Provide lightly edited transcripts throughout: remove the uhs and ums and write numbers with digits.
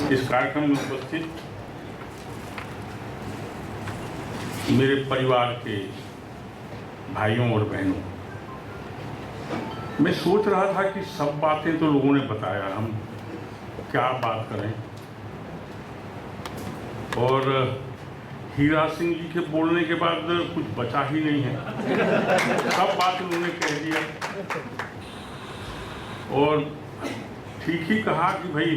इस कार्यक्रम में उपस्थित मेरे परिवार के भाइयों और बहनों, मैं सोच रहा था कि सब बातें तो लोगों ने बताया, हम क्या बात करें। और हीरा सिंह जी के बोलने के बाद कुछ बचा ही नहीं है, सब बात उन्होंने कह दिया। और ठीक ही कहा कि भाई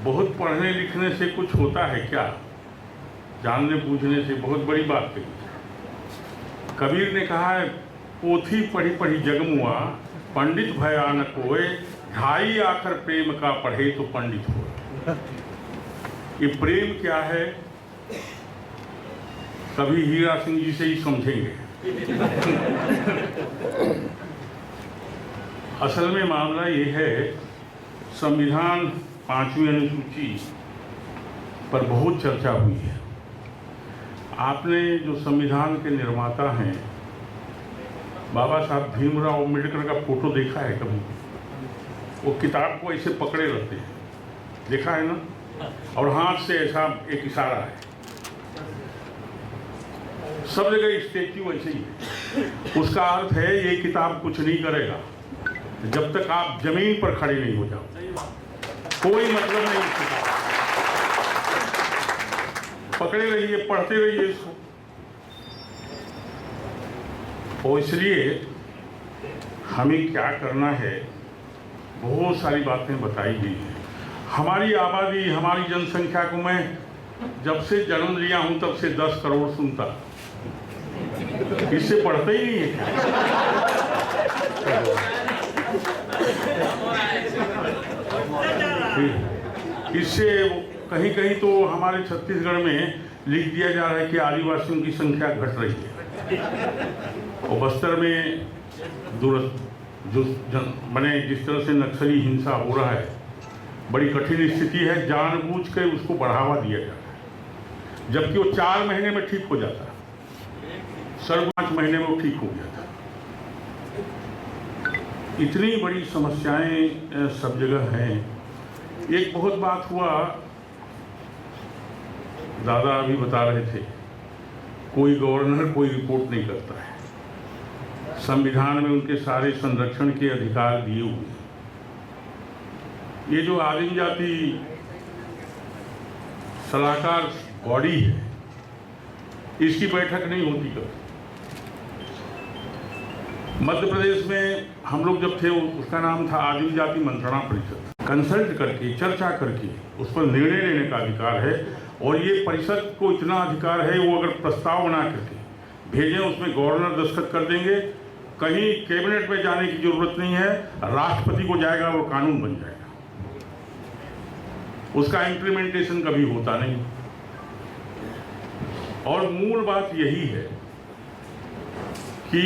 बहुत पढ़ने लिखने से कुछ होता है क्या, जानने बूझने से बहुत बड़ी बात कही। कबीर ने कहा है, पोथी पढ़ी पढ़ी जगमुआ, पंडित भया न कोय, ढाई आखर प्रेम का पढ़े तो पंडित हो। ये प्रेम क्या है, कभी हीरा सिंह जी से ही समझेंगे। असल में मामला ये है, संविधान 5वीं अनुसूची पर बहुत चर्चा हुई है। आपने जो संविधान के निर्माता हैं बाबा साहब भीमराव अम्बेडकर का फोटो देखा है कभी? वो किताब को ऐसे पकड़े रहते हैं, देखा है ना, और हाथ से ऐसा एक इशारा है। सब जगह स्टैच्यू ऐसे ही है। उसका अर्थ है ये किताब कुछ नहीं करेगा जब तक आप जमीन पर खड़े नहीं हो जाओ। कोई मतलब नहीं इस किताब, पकड़े रहिए, पढ़ते रहिए इसको। और इसलिए हमें क्या करना है, बहुत सारी बातें बताई गई हैं। हमारी आबादी, हमारी जनसंख्या को मैं जब से जन्म लिया हूं तब से 10 करोड़ सुनता, इससे बढ़ता ही नहीं है। इससे कहीं कहीं तो हमारे छत्तीसगढ़ में लिख दिया जा रहा है कि आदिवासियों की संख्या घट रही है। और बस्तर में बने जिस तरह से नक्सली हिंसा हो रहा है, बड़ी कठिन स्थिति है। जानबूझ के उसको बढ़ावा दिया जा रहा है, जबकि वो 4 महीने में ठीक हो जाता है, 5.5 महीने में वो ठीक हो गया था। इतनी बड़ी समस्याएं सब जगह हैं। एक बहुत बात हुआ, दादा अभी बता रहे थे, कोई गवर्नर कोई रिपोर्ट नहीं करता है। संविधान में उनके सारे संरक्षण के अधिकार दिए हुए हैं। ये जो आदिम जाति सलाहकार बॉडी है, इसकी बैठक नहीं होती कभी। मध्य प्रदेश में हम लोग जब थे, उसका नाम था आदिम जाति मंत्रणा परिषद। कंसल्ट करके, चर्चा करके उस पर निर्णय लेने का अधिकार है। और ये परिषद को इतना अधिकार है, वो अगर प्रस्ताव बना करके भेजें, उसमें गवर्नर दस्तखत कर देंगे, कहीं कैबिनेट में जाने की जरूरत नहीं है, राष्ट्रपति को जाएगा, वो कानून बन जाएगा। उसका इम्प्लीमेंटेशन कभी होता नहीं। और मूल बात यही है कि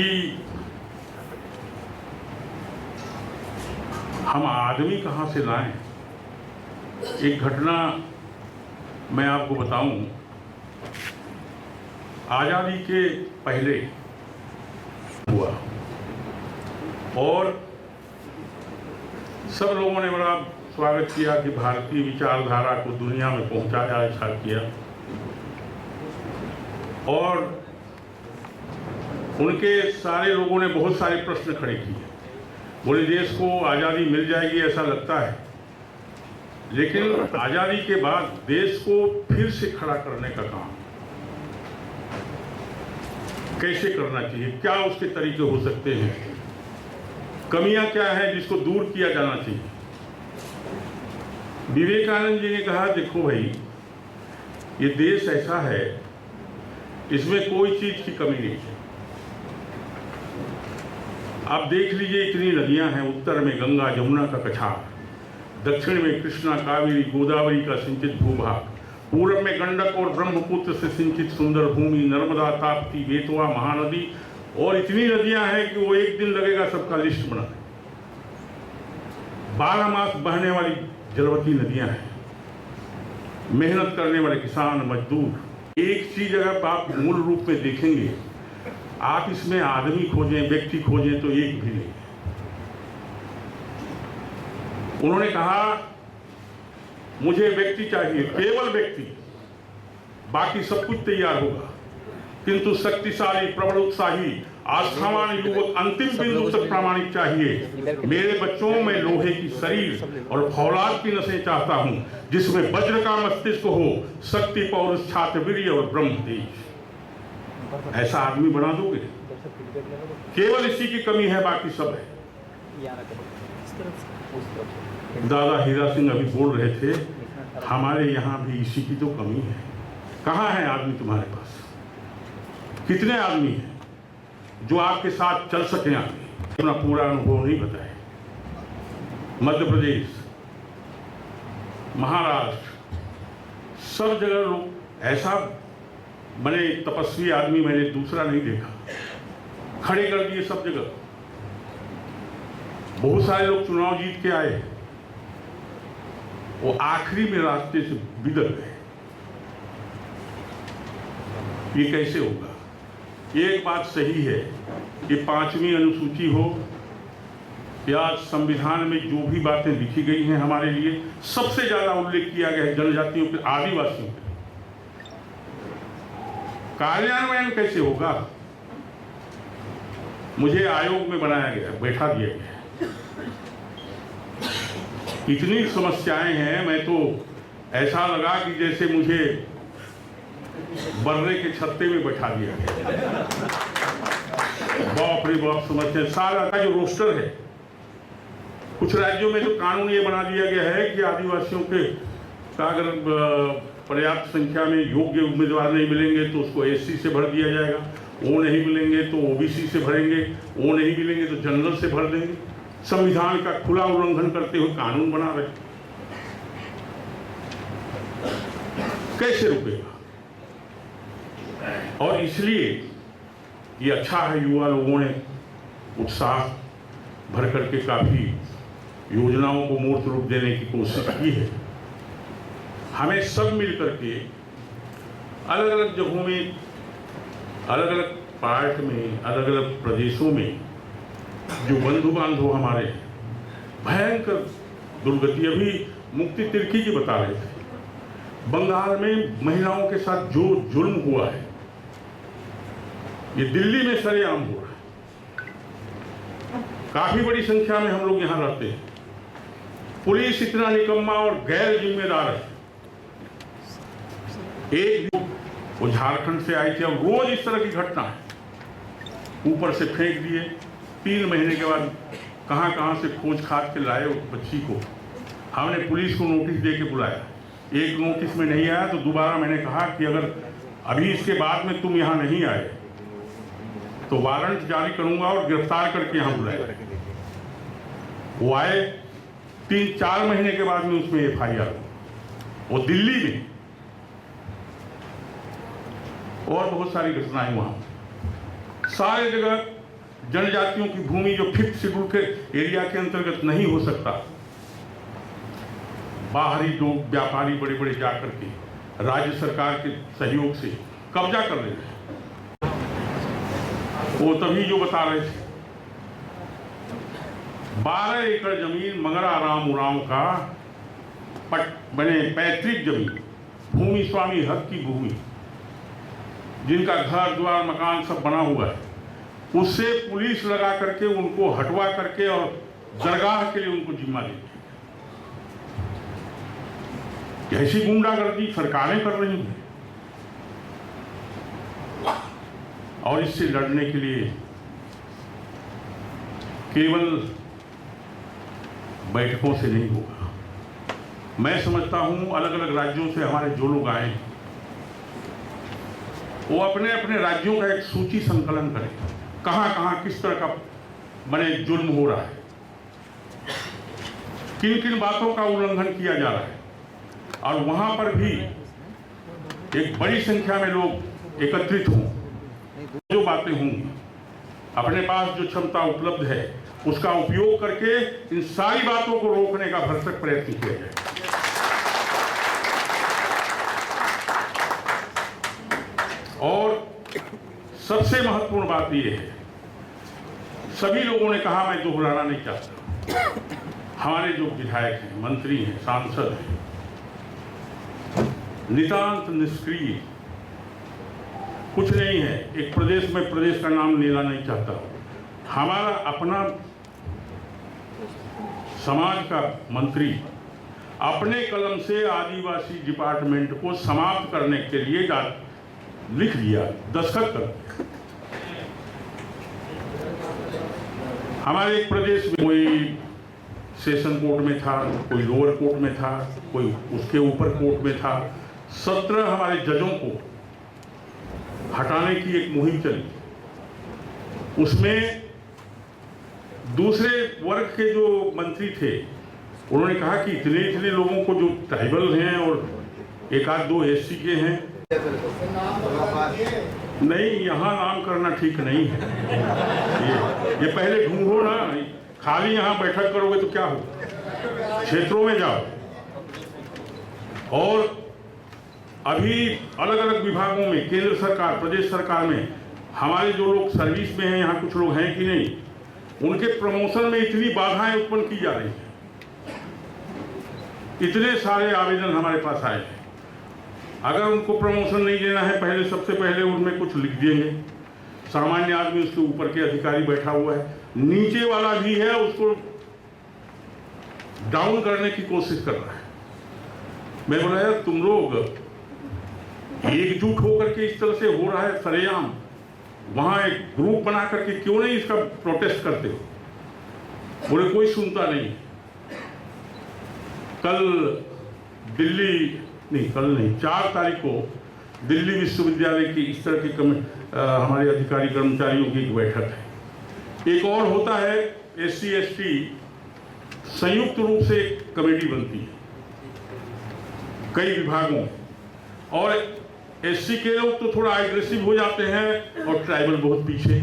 हम आदमी कहां से लाएं। एक घटना मैं आपको बताऊं, आजादी के पहले हुआ और सब लोगों ने बड़ा स्वागत किया कि भारतीय विचारधारा को दुनिया में पहुंचाया, ऐसा किया। और उनके सारे लोगों ने बहुत सारे प्रश्न खड़े किए। बोले देश को आज़ादी मिल जाएगी ऐसा लगता है, लेकिन आज़ादी के बाद देश को फिर से खड़ा करने का काम कैसे करना चाहिए, क्या उसके तरीके हो सकते हैं, कमियां क्या है जिसको दूर किया जाना चाहिए। विवेकानंद जी ने कहा, देखो भाई, ये देश ऐसा है, इसमें कोई चीज की कमी नहीं है। आप देख लीजिए, इतनी नदियां हैं, उत्तर में गंगा जमुना का कछार, दक्षिण में कृष्णा कावेरी गोदावरी का सिंचित भूभाग, पूर्व में गंडक और ब्रह्मपुत्र से सिंचित सुंदर भूमि, नर्मदा, ताप्ती, बेतवा, महानदी, और इतनी नदियां हैं कि वो एक दिन लगेगा सबका लिस्ट बनाने। 12 मास बहने वाली जलवती नदियां हैं, मेहनत करने वाले किसान मजदूर। एक चीज अगर आप मूल रूप में देखेंगे, आप इसमें आदमी खोजें, व्यक्ति खोजें, तो एक भी नहीं। उन्होंने कहा मुझे व्यक्ति चाहिए, केवल व्यक्ति, बाकी सब कुछ तैयार होगा, किंतु शक्तिशाली, प्रबल, उत्साही, आस्थावान युवक अंतिम बिंदु तक प्रामाणिक चाहिए। मेरे बच्चों में लोहे की शरीर और फौलाद की नसें चाहता हूं, जिसमें वज्र का मस्तिष्क हो, शक्ति, पौरुष, छात्रवीर्य और ब्रह्म तेज। ऐसा आदमी बना दोगे? केवल इसी की कमी है, बाकी सब है। दादा हीरा सिंह अभी बोल रहे थे, हमारे यहाँ भी इसी की तो कमी है। कहाँ है आदमी तुम्हारे पास? कितने आदमी हैं जो आपके साथ चल सके? आदमी अपना पूरा अनुभव नहीं बताए। मध्य प्रदेश, महाराष्ट्र, सब जगह लोग ऐसा बने तपस्वी आदमी मैंने दूसरा नहीं देखा। खड़े कर दिए सब जगह। बहुत सारे लोग चुनाव जीत के आए, वो आखिरी में रास्ते से बिगड़ गए। ये कैसे होगा? एक बात सही है कि 5वीं अनुसूची हो या संविधान में जो भी बातें लिखी गई हैं हमारे लिए, सबसे ज्यादा उल्लेख किया गया है जनजातियों के, आदिवासियों के। कार्यान्वयन कैसे होगा? मुझे आयोग में बनाया गया, बैठा दिया गया। इतनी समस्याएं हैं, मैं तो ऐसा लगा कि जैसे मुझे बर्रे के छत्ते में बैठा दिया गया। बाप रे बाप, समझते सारा का जो रोस्टर है, कुछ राज्यों में तो कानून ये बना दिया गया है कि आदिवासियों के अगर पर्याप्त संख्या में योग्य उम्मीदवार नहीं मिलेंगे तो उसको एससी से भर दिया जाएगा, वो नहीं मिलेंगे तो ओबीसी से भरेंगे, वो नहीं मिलेंगे तो जनरल से भर देंगे। संविधान का खुला उल्लंघन करते हुए कानून बना रहे, कैसे रुकेगा? और इसलिए ये अच्छा है, युवा लोगों ने उत्साह भर करके काफी योजनाओं को मूर्त रूप देने की कोशिश की है। हमें सब मिल करके अलग अलग जगहों में, अलग अलग पार्ट में, अलग अलग प्रदेशों में जो बंधु बांधव हमारे भयंकर दुर्गति, अभी मुक्ति तिर्की जी बता रहे थे, बंगाल में महिलाओं के साथ जो जुल्म हुआ है, ये दिल्ली में सरेआम हो रहा है। काफी बड़ी संख्या में हम लोग यहां रहते हैं। पुलिस इतना निकम्मा और गैर जिम्मेदार है। एक वो झारखंड से आई थी, अब रोज इस तरह की घटना है, ऊपर से फेंक दिए। 3 महीने के बाद कहां से खोज खाद के लाए उस बच्ची को। हमने पुलिस को नोटिस दे के बुलाया, एक नोटिस में नहीं आया तो दोबारा मैंने कहा कि अगर अभी इसके बाद में तुम यहां नहीं आए तो वारंट जारी करूंगा और गिरफ्तार करके यहां बुलाया। वो आए, 3-4 महीने के बाद में उसमें FIR, वो दिल्ली में। और बहुत सारी घटनाएं वहां। सारे जगह जनजातियों की भूमि जो 5th शेड्यूल के एरिया के अंतर्गत नहीं हो सकता, बाहरी लोग, व्यापारी बड़े बड़े जाकर के राज्य सरकार के सहयोग से कब्जा कर रहे थे। वो तभी जो बता रहे थे, 12 एकड़ जमीन मंगरा राम उरांव का बने पैतृक जमीन, भूमि स्वामी हक की भूमि, जिनका घर द्वार मकान सब बना हुआ है, उससे पुलिस लगा करके उनको हटवा करके और दरगाह के लिए उनको जिम्मा दे दिया। ऐसी गुंडागर्दी सरकारें कर रही हैं। और इससे लड़ने के लिए केवल बैठकों से नहीं होगा। मैं समझता हूं अलग अलग राज्यों से हमारे जो लोग आए, वो अपने अपने राज्यों का एक सूची संकलन करें, कहां कहां किस तरह का बने जुल्म हो रहा है, किन किन बातों का उल्लंघन किया जा रहा है, और वहां पर भी एक बड़ी संख्या में लोग एकत्रित हों। जो बातें होंगी, अपने पास जो क्षमता उपलब्ध है उसका उपयोग करके इन सारी बातों को रोकने का भरसक प्रयत्न किया जाए। और सबसे महत्वपूर्ण बात यह है, सभी लोगों ने कहा, मैं दोहराना नहीं चाहता, हमारे जो विधायक हैं, मंत्री हैं, सांसद हैं, नितांत निष्क्रिय, कुछ नहीं है। एक प्रदेश में प्रदेश का नाम लेना नहीं चाहता। हमारा अपना समाज का मंत्री अपने कलम से आदिवासी डिपार्टमेंट को समाप्त करने के लिए लिख दिया, दस्तखत कर। हमारे एक प्रदेश में कोई सेशन कोर्ट में था, कोई लोअर कोर्ट में था, कोई उसके ऊपर कोर्ट में था। 17 हमारे जजों को हटाने की एक मुहिम चली। उसमें दूसरे वर्ग के जो मंत्री थे उन्होंने कहा कि इतने लोगों को जो ट्राइबल हैं और एक आध दो एससी के हैं, नहीं, यहाँ नाम करना ठीक नहीं है। ये पहले ढूंढो ना, खाली यहाँ बैठक करोगे तो क्या हो। क्षेत्रों में जाओ। और अभी अलग अलग विभागों में, केंद्र सरकार, प्रदेश सरकार में हमारे जो लोग सर्विस में हैं, यहाँ कुछ लोग हैं कि नहीं, उनके प्रमोशन में इतनी बाधाएं उत्पन्न की जा रही हैं। इतने सारे आवेदन हमारे पास आए हैं। अगर उनको प्रमोशन नहीं देना है, पहले सबसे पहले उनमें कुछ लिख देंगे। सामान्य आदमी, उसके ऊपर के अधिकारी बैठा हुआ है, नीचे वाला भी है, उसको डाउन करने की कोशिश कर रहा है। मैं बोला यार, तुम लोग एकजुट होकर के इस तरह से हो रहा है सरेआम, वहां एक ग्रुप बना करके क्यों नहीं इसका प्रोटेस्ट करते हो। बोले कोई सुनता नहीं। कल नहीं 4 तारीख को दिल्ली विश्वविद्यालय की इस तरह की हमारे अधिकारी कर्मचारियों की एक बैठक है। एक और होता है SC ST संयुक्त रूप से एक कमेटी बनती है कई विभागों में, और SC के लोग तो थोड़ा एग्रेसिव हो जाते हैं और ट्राइबल बहुत पीछे।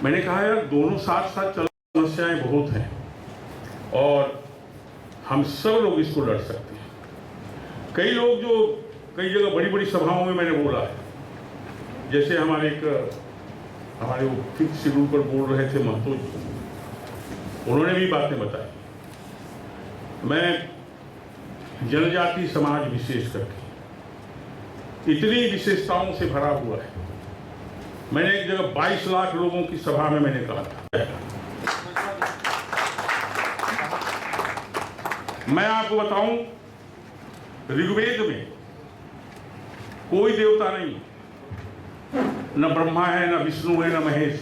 मैंने कहा यार, दोनों साथ साथ चल, समस्याएं बहुत हैं और हम सब लोग इसको लड़ सकते हैं। कई लोग जो कई जगह बड़ी बड़ी सभाओं में मैंने बोला है, जैसे हमारे वो फिक्स शेड्यूल पर बोल रहे थे महतो जी, उन्होंने भी बातें बताई। मैं जनजाति समाज विशेष करके इतनी विशेषताओं से भरा हुआ है। मैंने एक जगह 22 लाख लोगों की सभा में मैंने कहा था, मैं आपको बताऊं, ऋग्वेद में कोई देवता नहीं, न ब्रह्मा है, न विष्णु है, न महेश।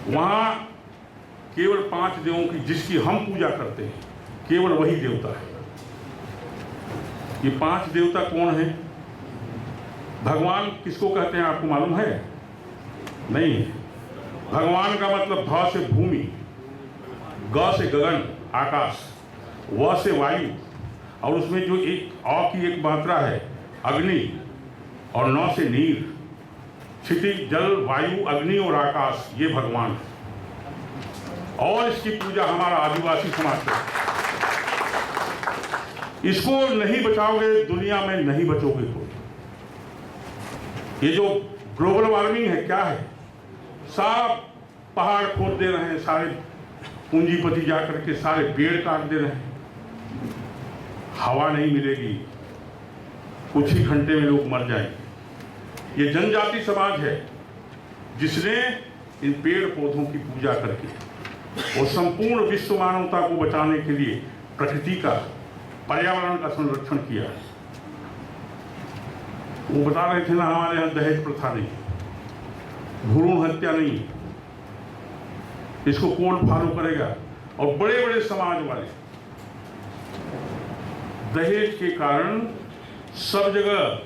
वहां केवल 5 देवों की, जिसकी हम पूजा करते हैं, केवल वही देवता है। ये 5 देवता कौन है? भगवान किसको कहते हैं आपको मालूम है? नहीं। भगवान का मतलब भ से भूमि, ग से गगन आकाश, व से वायु, और उसमें जो एक अ की एक मात्रा है अग्नि, और न से नीर, क्षितिज, जल, वायु, अग्नि और आकाश, ये भगवान है। और इसकी पूजा हमारा आदिवासी समाज करता है। इसको नहीं बचाओगे, दुनिया में नहीं बचोगे कोई। ये जो ग्लोबल वार्मिंग है, क्या है? सारा पहाड़ खोद दे रहे हैं, सारे पूंजीपति जाकर के सारे पेड़ काट दे रहे हैं, हवा नहीं मिलेगी, कुछ ही घंटे में लोग मर जाएंगे। ये जनजाति समाज है जिसने इन पेड़ पौधों की पूजा करके और संपूर्ण विश्व मानवता को बचाने के लिए प्रकृति का, पर्यावरण का संरक्षण किया। वो बता रहे थे ना, हमारे यहाँ दहेज प्रथा नहीं, भ्रूण हत्या नहीं, इसको कौन फॉलो करेगा? और बड़े बड़े समाज वाले दहेज के कारण सब जगह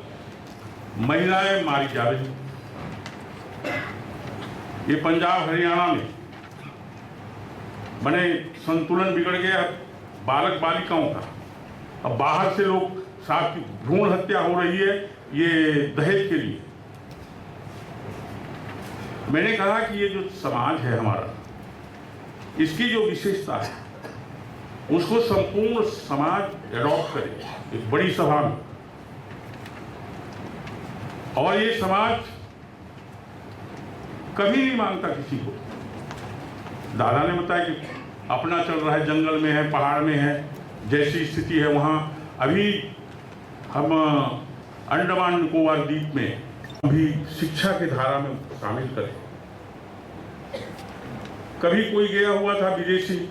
महिलाएं मारी जा रही। ये पंजाब हरियाणा में बने संतुलन बिगड़ गया बालक बालिकाओं का। अब बाहर से लोग साथ भ्रूण हत्या हो रही है ये दहेज के लिए। मैंने कहा कि ये जो समाज है हमारा, इसकी जो विशेषता है उसको संपूर्ण समाज एडॉप्ट करे एक बड़ी सभा में। और ये समाज कभी नहीं मांगता किसी को। दादा ने बताया कि अपना चल रहा है, जंगल में है, पहाड़ में है, जैसी स्थिति है वहाँ अभी हम अंडमान निकोबार द्वीप में अभी शिक्षा की धारा में शामिल करें। कभी कोई गया हुआ था विदेशी,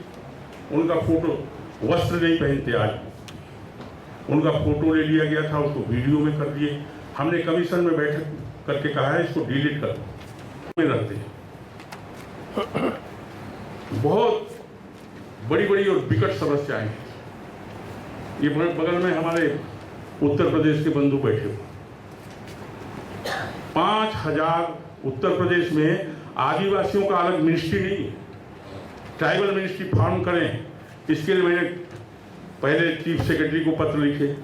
उनका फोटो, वस्त्र नहीं पहनते आज, उनका फोटो ले लिया गया था, उसको वीडियो में कर दिए। हमने कमीशन में बैठक करके कहा है इसको डिलीट कर में रखते हैं। बहुत बड़ी बड़ी और विकट समस्याएं हैं। ये बगल में हमारे उत्तर प्रदेश के बंधु बैठे हुए, 5000 उत्तर प्रदेश में आदिवासियों का अलग मिनिस्ट्री नहीं है, ट्राइबल मिनिस्ट्री फॉर्म करें। इसके लिए मैंने पहले चीफ सेक्रेटरी को पत्र लिखे,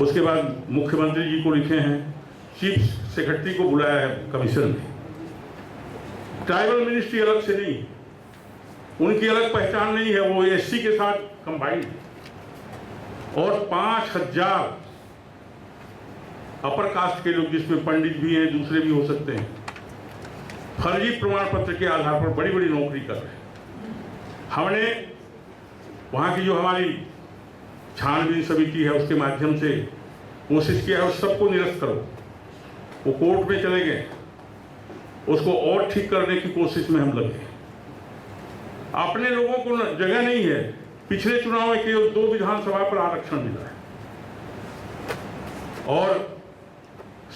उसके बाद मुख्यमंत्री जी को लिखे हैं, चीफ सेक्रेटरी को बुलाया है कमीशन में। ट्राइबल मिनिस्ट्री अलग से नहीं, उनकी अलग पहचान नहीं है, वो एससी के साथ कंबाइंड। और 5000 अपर कास्ट के लोग, जिसमें पंडित भी हैं, दूसरे भी हो सकते हैं, फर्जी प्रमाण पत्र के आधार पर बड़ी बड़ी नौकरी कर रहे हैं। हमने वहाँ की जो हमारी छानबीन समिति है उसके माध्यम से कोशिश किया है उस सबको निरस्त करो। वो कोर्ट में चले गए, उसको और ठीक करने की कोशिश में हम लगे। अपने लोगों को जगह नहीं है। पिछले चुनाव में केवल 2 विधानसभा पर आरक्षण मिला है और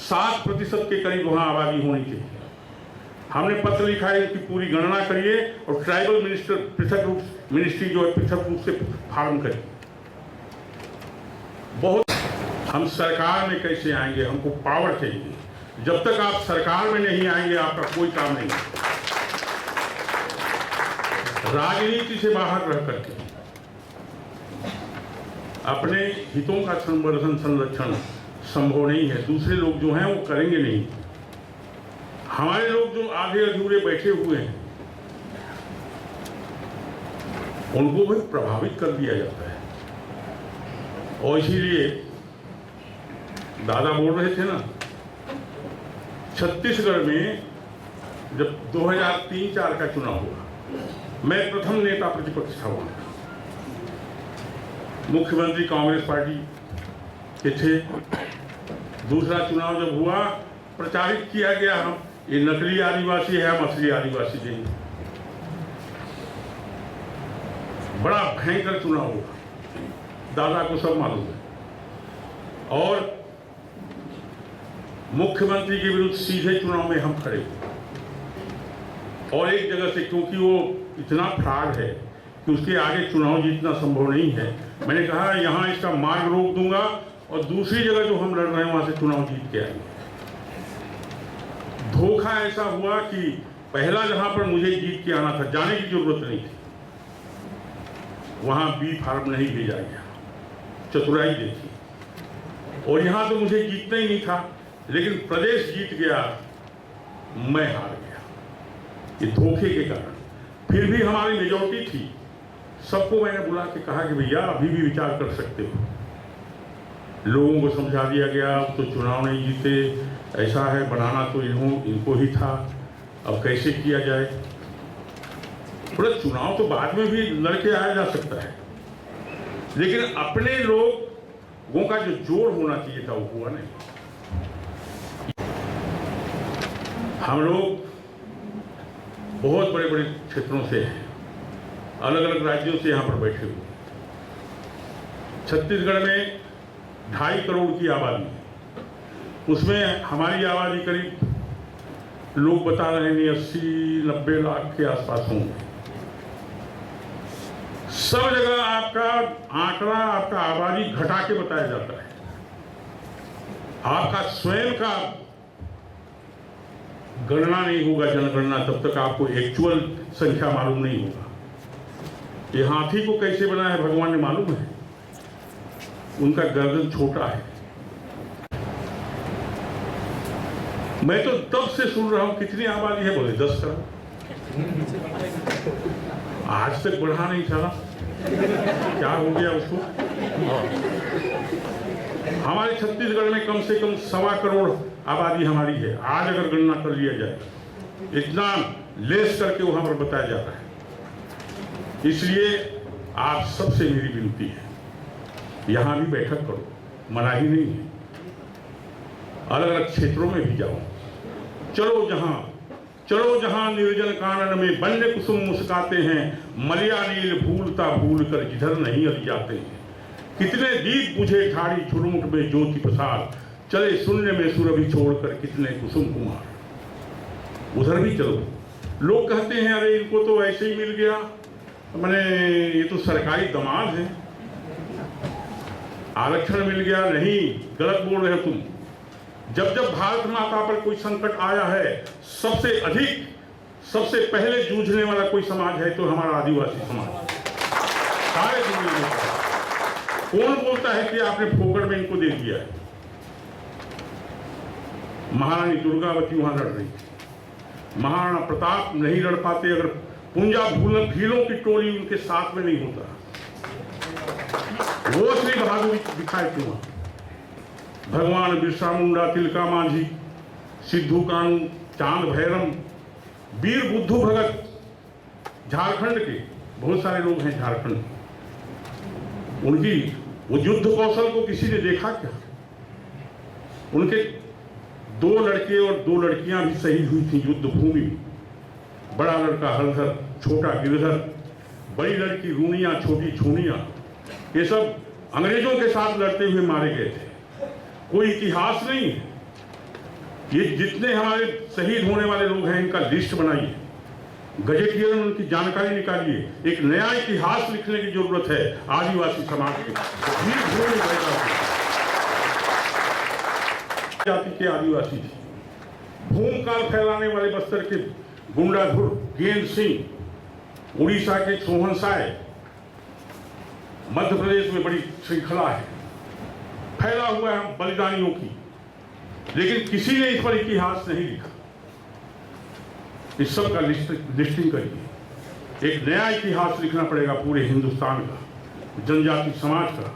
7% के करीब वहां आबादी होनी चाहिए। हमने पत्र लिखा है कि पूरी गणना करिए और ट्राइबल मिनिस्ट्री जो है पृथक रूप से फॉर्म करिए। बहुत हम सरकार में कैसे आएंगे, हमको पावर चाहिए। जब तक आप सरकार में नहीं आएंगे आपका कोई काम नहीं। राजनीति से बाहर रह करके अपने हितों का संरक्षण संभव नहीं है। दूसरे लोग जो हैं वो करेंगे नहीं। हमारे लोग जो आधे अधूरे बैठे हुए हैं उनको भी प्रभावित कर दिया जाता है। और इसीलिए दादा बोल रहे थे ना, छत्तीसगढ़ में जब 2003-04 का चुनाव हुआ, मैं प्रथम नेता प्रतिपक्ष था वहां। मुख्यमंत्री कांग्रेस पार्टी के थे। दूसरा चुनाव जब हुआ, प्रचारित किया गया हम ये नकली आदिवासी है, हम असली आदिवासी देंगे। बड़ा भयंकर चुनाव हुआ, दादा को सब मालूम है। और मुख्यमंत्री के विरुद्ध सीधे चुनाव में हम खड़े हुए और एक जगह से, क्योंकि वो इतना फ्रॉड है कि उसके आगे चुनाव जीतना संभव नहीं है, मैंने कहा यहाँ इसका मार्ग रोक दूंगा और दूसरी जगह जो हम लड़ रहे हैं वहां से चुनाव जीत के आएंगे। धोखा ऐसा हुआ कि पहला जहां पर मुझे जीत के आना था, जाने की जरूरत नहीं थी, वहां बी फार्म नहीं भेजा गया। चतुराई देखी। और यहां तो मुझे जीतना ही नहीं था, लेकिन प्रदेश जीत गया, मैं हार गया, ये धोखे के कारण। फिर भी हमारी मेजॉरिटी थी। सबको मैंने बुला के कहा कि भैया अभी भी विचार कर सकते हो। लोगों को समझा दिया गया, तो चुनाव नहीं जीते, ऐसा है, बनाना तो इनको ही था, अब कैसे किया जाए। थोड़ा चुनाव तो बाद में भी लड़के आया जा सकता है, लेकिन अपने लोगों का जो जोर होना चाहिए था वो हुआ नहीं। हम लोग बहुत बड़े बड़े क्षेत्रों से हैं, अलग अलग राज्यों से यहाँ पर बैठे हुए। छत्तीसगढ़ में 2.5 करोड़ की आबादी है, उसमें हमारी आबादी करीब लोग बता रहे हैं 80-90 लाख के आसपास होंगे। सब जगह आपका आंकड़ा, आपका आबादी घटा के बताया जाता है। आपका स्वयं का गणना नहीं होगा, जनगणना, तब तक आपको एक्चुअल संख्या मालूम नहीं होगा। ये हाथी को कैसे बनाया है भगवान ने मालूम है, उनका गर्दन छोटा है। मैं तो तब से सुन रहा हूं कितनी आबादी है, बोले 10 करोड़। आज तक बढ़ा नहीं चला, क्या हो गया उसको। हमारे छत्तीसगढ़ में कम से कम 1.25 करोड़ आबादी हमारी है। आज अगर गणना कर लिया जाए, इतना लेस करके वहां पर बताया जाता है। इसलिए आप सबसे मेरी विनती है, यहाँ भी बैठक करो, मनाही नहीं है। अलग अलग क्षेत्रों में भी जाओ। चलो जहाँ निर्जन कानन में वन्य कुसुम मुस्काते हैं, मलिया नील भूलता भूल कर जिधर नहीं अल जाते हैं। कितने दीप बुझे ठाड़ी झुरमुट में ज्योति प्रसाद, चले शून्य में सुरभि छोड़कर कितने कुसुम कुमार। उधर भी चलो। लोग कहते हैं अरे इनको तो ऐसे ही मिल गया, मैंने ये तो सरकारी दामाद है, आरक्षण मिल गया। नहीं, गलत बोल रहे हो तुम। जब भारत माता पर कोई संकट आया है, सबसे पहले जूझने वाला कोई समाज है तो हमारा आदिवासी समाज। सारे दुनिया में कौन बोलता है कि आपने फोकट में इनको दे दिया है? महारानी दुर्गावती वहां लड़ रही थी, महाराणा प्रताप नहीं लड़ पाते अगर पुंजा भीलों की टोली उनके साथ में नहीं होता। वो असली बहादुरी दिखाए थे वहां। भगवान बिरसा मुंडा, तिलका मांझी, सिद्धू कानू, चांद भैरम, वीर बुद्धू भगत, झारखंड के बहुत सारे लोग हैं झारखंड। उनकी वो युद्ध कौशल को किसी ने देखा क्या? उनके 2 लड़के और 2 लड़कियां भी शहीद हुई थी युद्ध भूमि में। बड़ा लड़का हरधर, छोटा गिरधर, बड़ी लड़की रूनिया, छोटी छूनिया, ये सब अंग्रेजों के साथ लड़ते हुए मारे गए थे। कोई इतिहास नहीं है। ये जितने हमारे शहीद होने वाले लोग हैं इनका लिस्ट बनाइए, गजेटियर में उनकी जानकारी निकालिए। एक नया इतिहास लिखने की जरूरत है आदिवासी समाज की। जाति के आदिवासी थे, भूमकाल फैलाने वाले बस्तर के गुंडाधुर गेंद सिंह, उड़ीसा के सोहन साय, मध्य प्रदेश में बड़ी श्रृंखला है, फैला हुआ है बलिदानियों की, लेकिन किसी ने इस पर इतिहास नहीं लिखा। इस सब का लिस्टिंग करिए। एक नया इतिहास लिखना पड़ेगा पूरे हिंदुस्तान का, जनजाति समाज का।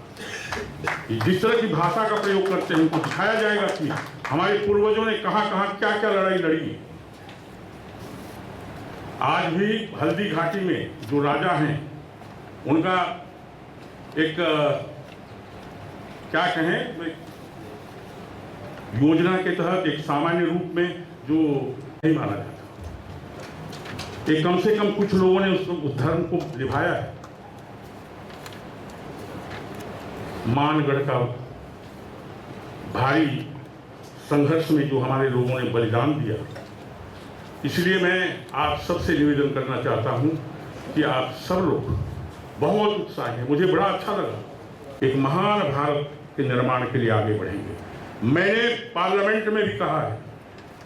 जिस तरह की भाषा का प्रयोग करते हैं उनको दिखाया जाएगा कि हमारे पूर्वजों ने कहां कहां क्या क्या लड़ाई लड़ी। आज भी हल्दी घाटी में जो राजा हैं उनका एक क्या कहें, योजना के तहत एक सामान्य रूप में जो नहीं माना जाता, एक कम से कम कुछ लोगों ने उस धर्म को निभाया है। मानगढ़ का भारी संघर्ष में जो हमारे लोगों ने बलिदान दिया, इसलिए मैं आप सबसे निवेदन करना चाहता हूं कि आप सब लोग बहुत उत्साही हैं। मुझे बड़ा अच्छा लगा। एक महान भारत के निर्माण के लिए आगे बढ़ेंगे। मैंने पार्लियामेंट में भी कहा है,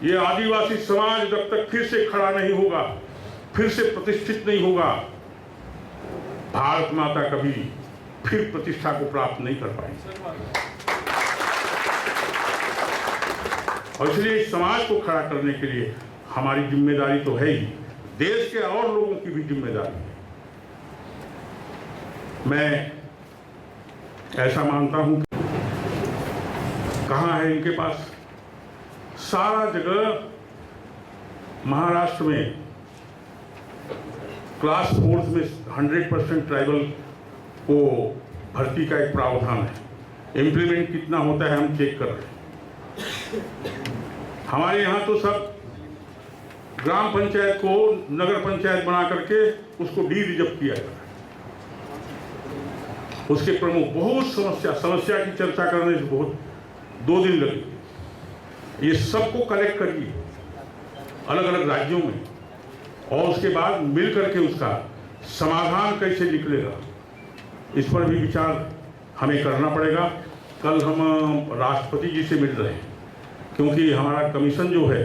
ये आदिवासी समाज जब तक फिर से खड़ा नहीं होगा, फिर से प्रतिष्ठित नहीं होगा, भारत माता कभी फिर प्रतिष्ठा को प्राप्त नहीं कर पाएगी। और इसलिए इस समाज को खड़ा करने के लिए हमारी जिम्मेदारी तो है ही, देश के और लोगों की भी जिम्मेदारी है। मैं ऐसा मानता हूं कि कहां है इनके पास सारा जगह। महाराष्ट्र में क्लास 4 में 100% ट्राइबल को भर्ती का एक प्रावधान है। इम्प्लीमेंट कितना होता है हम चेक कर रहे हैं। हमारे यहाँ तो सब ग्राम पंचायत को नगर पंचायत बना करके उसको डी रिजर्व किया जाता है। उसके प्रमुख बहुत समस्या की चर्चा करने से बहुत 2 दिन लगे। ये सबको कलेक्ट करिए अलग अलग राज्यों में, और उसके बाद मिल करके उसका समाधान कैसे निकलेगा इस पर भी विचार हमें करना पड़ेगा। कल हम राष्ट्रपति जी से मिल रहे हैं, क्योंकि हमारा कमीशन जो है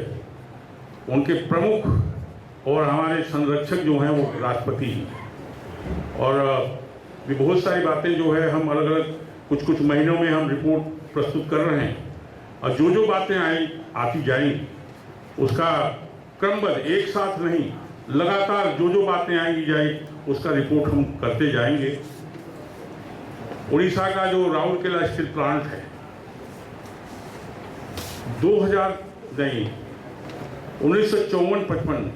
उनके प्रमुख और हमारे संरक्षक जो हैं वो राष्ट्रपति हैं। और भी बहुत सारी बातें जो है हम अलग अलग कुछ महीनों में हम रिपोर्ट प्रस्तुत कर रहे हैं, और जो बातें आती जाएंगी उसका क्रमबद्ध, एक साथ नहीं, लगातार जो बातें आएंगी जाएगी उसका रिपोर्ट हम करते जाएंगे। उड़ीसा का जो राउरकेला स्टील प्लांट है 1954-55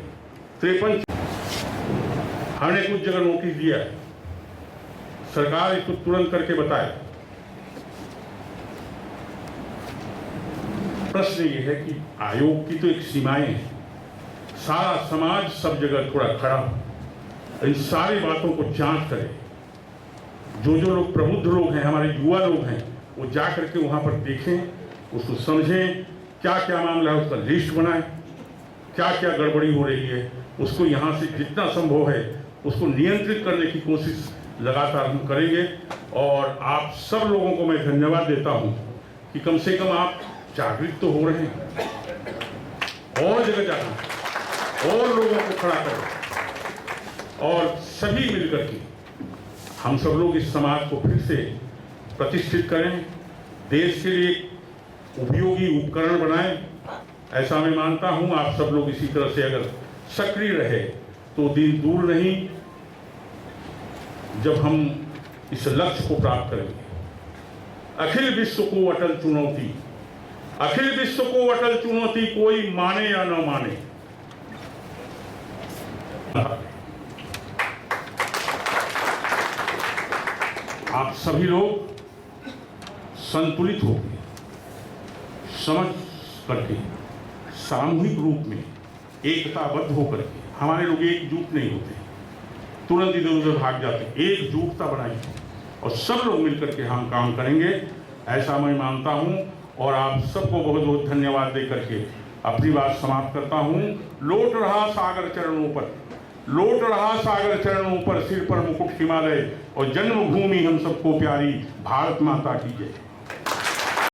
53 हमने कुछ जगह नोटिस दिया है, सरकार इसको तुरंत करके बताए। प्रश्न ये है कि आयोग की तो एक सीमाएं हैं, सारा समाज सब जगह थोड़ा खड़ा हो, इन सारी बातों को जांच करे। जो जो लोग प्रबुद्ध लोग हैं, हमारे युवा लोग हैं, वो जा करके वहाँ पर देखें, उसको समझें, क्या क्या मामला है उसका लिस्ट बनाएं, क्या क्या गड़बड़ी हो रही है, उसको यहाँ से जितना संभव है उसको नियंत्रित करने की कोशिश लगातार हम करेंगे। और आप सब लोगों को मैं धन्यवाद देता हूँ कि कम से कम आप जागृत तो हो रहे हैं, और जगह जाकर और लोगों को खड़ा करें और सभी मिलकर के हम सब लोग इस समाज को फिर से प्रतिष्ठित करें, देश के लिए उपयोगी उपकरण बनाएं। ऐसा मैं मानता हूं। आप सब लोग इसी तरह से अगर सक्रिय रहे तो दिन दूर नहीं जब हम इस लक्ष्य को प्राप्त करेंगे। अखिल विश्व को अटल चुनौती, अखिल विश्व को अटल चुनौती, कोई माने या न माने। आप सभी लोग संतुलित होकर, समझ करके, सामूहिक रूप में एकताबद्ध होकर के, हमारे लोग एकजुट नहीं होते, तुरंत इधर उधर भाग जाते, एकजुटता बनाइए और सब लोग मिलकर के हम काम करेंगे, ऐसा मैं मानता हूं। और आप सबको बहुत बहुत धन्यवाद दे करके अपनी बात समाप्त करता हूं। लौट रहा सागर चरणों पर, लौट रहा सागर चरणों पर, सिर पर मुकुट हिमालय और जन्मभूमि हम सबको प्यारी, भारत माता की जय।